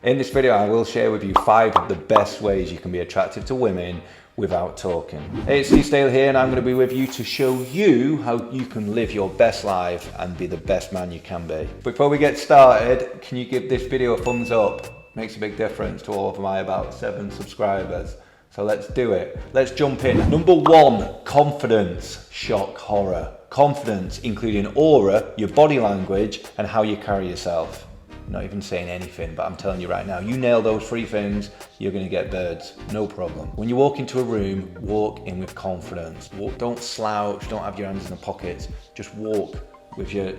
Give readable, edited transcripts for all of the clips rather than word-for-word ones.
In this video, I will share with you 5 of the best ways you can be attractive to women without talking. Hey, it's Staley here, and I'm going to be with you to show you how you can live your best life and be the best man you can be. Before we get started, can you give this video a thumbs up? Makes a big difference to all of my about 7 subscribers. So let's do it. Let's jump in. Number 1, confidence. Shock horror. Confidence, including aura, your body language, and how you carry yourself. I'm not even saying anything, but I'm telling you right now, you nail those 3 things, you're going to get birds, no problem. When you walk into a room, walk in with confidence. Don't slouch, don't have your hands in the pockets, just walk with your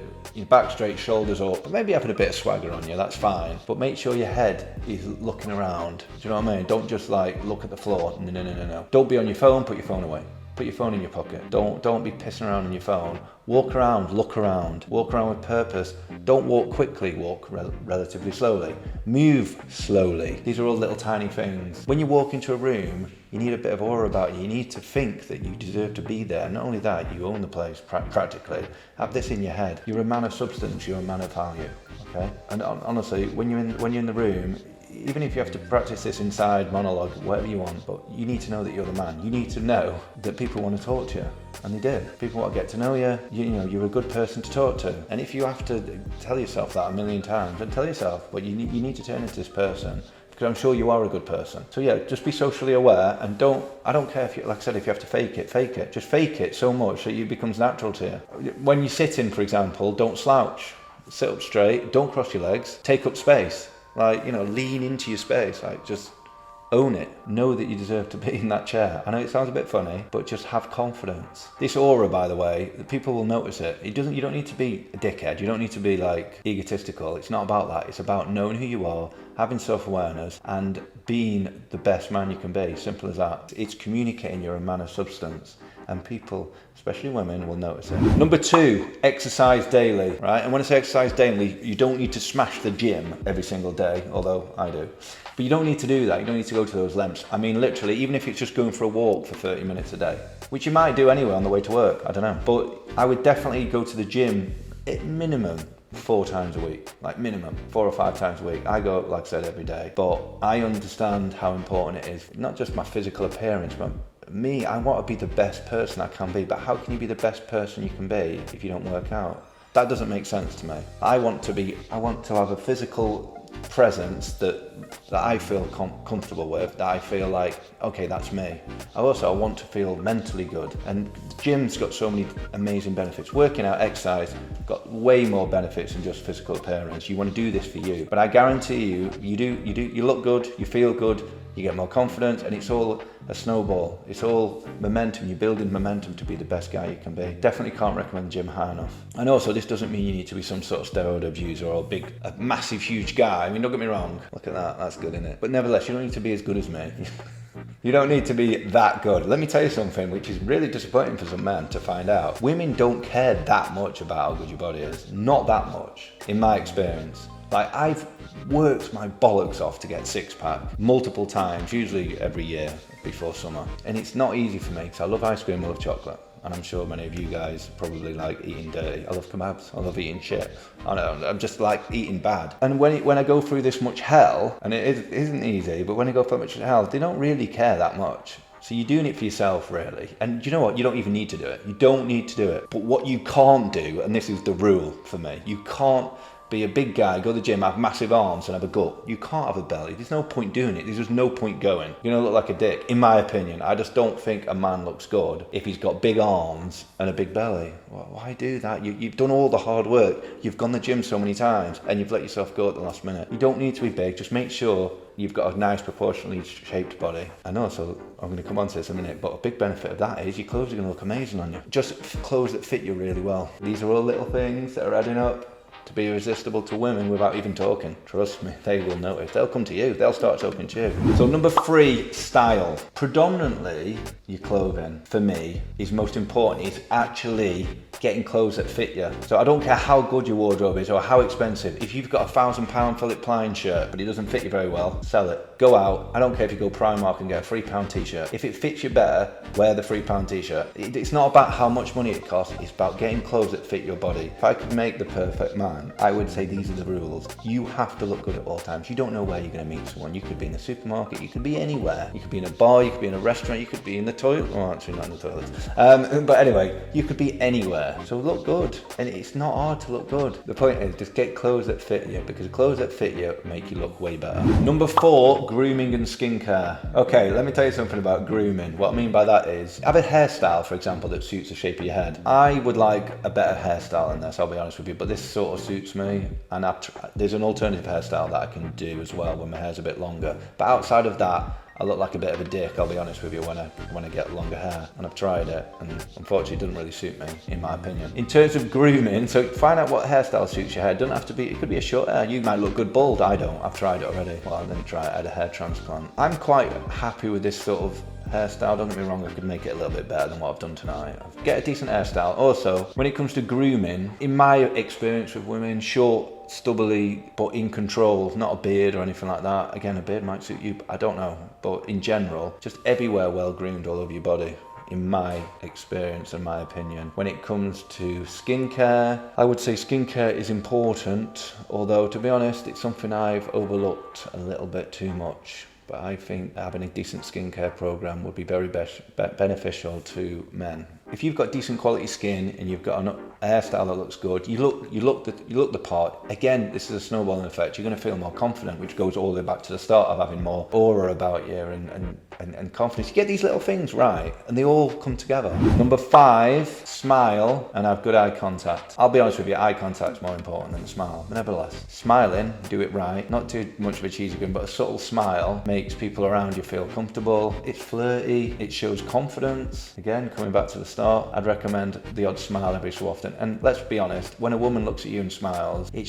back straight, shoulders up, maybe having a bit of swagger on you, that's fine. But make sure your head is looking around, do you know what I mean? Don't just like look at the floor, no. Don't be on your phone, put your phone away. Put your phone in your pocket. Don't be pissing around on your phone. Walk around, look around, walk around with purpose. Don't walk quickly, walk relatively slowly. Move slowly. These are all little tiny things. When you walk into a room, you need a bit of aura about you. You need to think that you deserve to be there. Not only that, you own the place practically. Have this in your head. You're a man of substance, you're a man of value, okay? And honestly, when you're in the room, even if you have to practice this inside monologue, whatever you want, but you need to know that you're the man. You need to know that people want to talk to you, and they do. People want to get to know you. You know, you're a good person to talk to. And if you have to tell yourself that a million times, then tell yourself, but you need to turn into this person, because I'm sure you are a good person. So yeah, just be socially aware, and I don't care if you, like I said, if you have to fake it. Just fake it so much that it becomes natural to you. When you sit in, for example, don't slouch. Sit up straight, don't cross your legs, take up space. Like, lean into your space, like just own it. Know that you deserve to be in that chair. I know it sounds a bit funny, but just have confidence. This aura, by the way, people will notice it. You don't need to be a dickhead. You don't need to be like egotistical. It's not about that. It's about knowing who you are, having self-awareness, and being the best man you can be. Simple as that. It's communicating you're a man of substance. And people, especially women, will notice it. Number 2, exercise daily, right? And when I say exercise daily, you don't need to smash the gym every single day, although I do. But you don't need to do that. You don't need to go to those lengths. I mean, literally, even if it's just going for a walk for 30 minutes a day, which you might do anyway on the way to work, I don't know. But I would definitely go to the gym at minimum 4 times a week, like minimum 4 or 5 times a week. I go, like I said, every day. But I understand how important it is, not just my physical appearance, but me, I want to be the best person I can be, but how can you be the best person you can be if you don't work out? That doesn't make sense to me. I want to have a physical presence that I feel comfortable with, that I feel like, okay, that's me. I want to feel mentally good, and the gym's got so many amazing benefits. Working out, exercise, got way more benefits than just physical appearance. You want to do this for you, but I guarantee you look good, you feel good, you get more confidence, and it's all a snowball. It's all momentum. You're building momentum to be the best guy you can be. Definitely can't recommend the gym high enough. And also, this doesn't mean you need to be some sort of steroid abuser or a massive, huge guy. I mean, don't get me wrong. Look at that. That's good, isn't it? But nevertheless, you don't need to be as good as me. You don't need to be that good. Let me tell you something which is really disappointing for some men to find out. Women don't care that much about how good your body is. Not that much, in my experience. Like, I've worked my bollocks off to get 6-pack multiple times, usually every year before summer. And it's not easy for me, because I love ice cream, I love chocolate. And I'm sure many of you guys probably like eating dirty. I love kebabs, I love eating shit. I know, I'm just like eating bad. And when I go through this much hell, and it isn't easy, but when I go through much hell, they don't really care that much. So you're doing it for yourself, really. And you know what? You don't even need to do it. You don't need to do it. But what you can't do, and this is the rule for me, you can't be a big guy, go to the gym, have massive arms and have a gut. You can't have a belly. There's no point doing it. There's just no point going. You're gonna look like a dick, in my opinion. I just don't think a man looks good if he's got big arms and a big belly. Well, why do that? You've done all the hard work. You've gone to the gym so many times and you've let yourself go at the last minute. You don't need to be big. Just make sure you've got a nice proportionally shaped body. I know, so I'm going to come on to this in a minute, but a big benefit of that is your clothes are going to look amazing on you. Just clothes that fit you really well. These are all little things that are adding up to be irresistible to women without even talking. Trust me, they will notice. They'll come to you. They'll start talking to you. So number 3, style. Predominantly, your clothing, for me, is most important. It's actually getting clothes that fit you. So I don't care how good your wardrobe is or how expensive. If you've got a £1,000 Philip Plein shirt, but it doesn't fit you very well, sell it. Go out. I don't care if you go Primark and get a £3 t-shirt. If it fits you better, wear the £3 t-shirt. It's not about how much money it costs. It's about getting clothes that fit your body. If I could make the perfect man, man, I would say these are the rules. You have to look good at all times. You don't know where you're going to meet someone. You could be in a supermarket, you could be anywhere. You could be in a bar, you could be in a restaurant, you could be in the toilet. Oh, actually not in the toilet. But anyway, you could be anywhere. So look good. And it's not hard to look good. The point is just get clothes that fit you, because clothes that fit you make you look way better. Number 4, grooming and skincare. Okay, let me tell you something about grooming. What I mean by that is, have a hairstyle, for example, that suits the shape of your head. I would like a better hairstyle than this, I'll be honest with you, but this sort of suits me. And there's an alternative hairstyle that I can do as well when my hair's a bit longer. But outside of that, I look like a bit of a dick, I'll be honest with you, when I get longer hair. And I've tried it, and unfortunately it doesn't really suit me, in my opinion. In terms of grooming, so find out what hairstyle suits your hair. It doesn't have to be, it could be a short hair. You might look good bald, I don't. I've tried it already. Well, I didn't try it, I had a hair transplant. I'm quite happy with this sort of hairstyle. Don't get me wrong, I could make it a little bit better than what I've done tonight. Get a decent hairstyle. Also, when it comes to grooming, in my experience with women, short, stubbly, but in control, not a beard or anything like that. Again, a beard might suit you, I don't know. But in general, just everywhere well groomed all over your body, in my experience and my opinion. When it comes to skincare, I would say skincare is important, although to be honest, it's something I've overlooked a little bit too much. But I think having a decent skincare program would be very beneficial to men. If you've got decent quality skin and you've got a hairstyle that looks good, you look the part. Again, this is a snowballing effect. You're going to feel more confident, which goes all the way back to the start of having more aura about you and confidence. You get these little things right, and they all come together. Number 5, smile and have good eye contact. I'll be honest with you, eye contact's more important than a smile. But nevertheless, smiling, do it right. Not too much of a cheesy grin, but a subtle smile makes people around you feel comfortable. It's flirty. It shows confidence. Again, coming back to the start, I'd recommend the odd smile every so often. And let's be honest, when a woman looks at you and smiles, it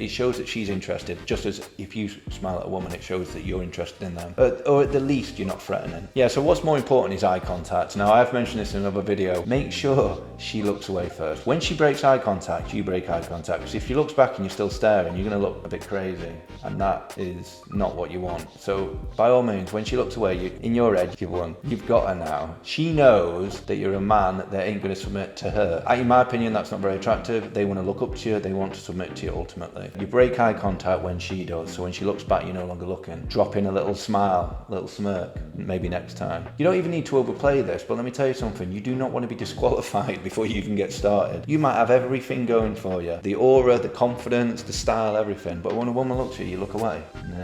shows that she's interested. Just as if you smile at a woman, it shows that you're interested in them. Or at the least, you're not threatening. Yeah, so what's more important is eye contact. Now, I've mentioned this in another video. Make sure she looks away first. When she breaks eye contact, you break eye contact. Because if she looks back and you're still staring, you're going to look a bit crazy. And that is not what you want. So by all means, when she looks away, in your head, you've got her now. She knows that you're a man that ain't going to submit to her. In my opinion, that's not very attractive. They want to look up to you. They want to submit to you ultimately. You break eye contact when she does. So when she looks back, you're no longer looking. Drop in a little smile, a little smirk, maybe next time. You don't even need to overplay this, but let me tell you something. You do not want to be disqualified before you even get started. You might have everything going for you. The aura, the confidence, the style, everything. But when a woman looks at you, you look away. No.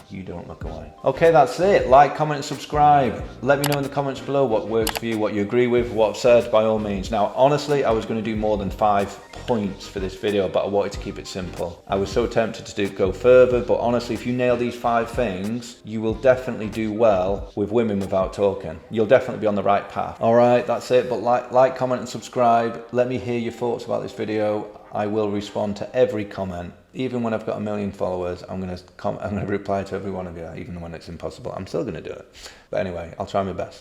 You don't look away. Okay, that's it. Like, comment, and subscribe. Let me know in the comments below what works for you, what you agree with, what I've said, by all means. Now, honestly, I was going to do more than 5 points for this video, but I wanted to keep it simple. I was so tempted to go further, but honestly, if you nail these 5 things, you will definitely do well with women without talking. You'll definitely be on the right path. All right, that's it. But like, comment, and subscribe. Let me hear your thoughts about this video. I will respond to every comment. Even when I've got 1 million followers, I'm going to reply to every one of you, even when it's impossible. I'm still going to do it. But anyway, I'll try my best.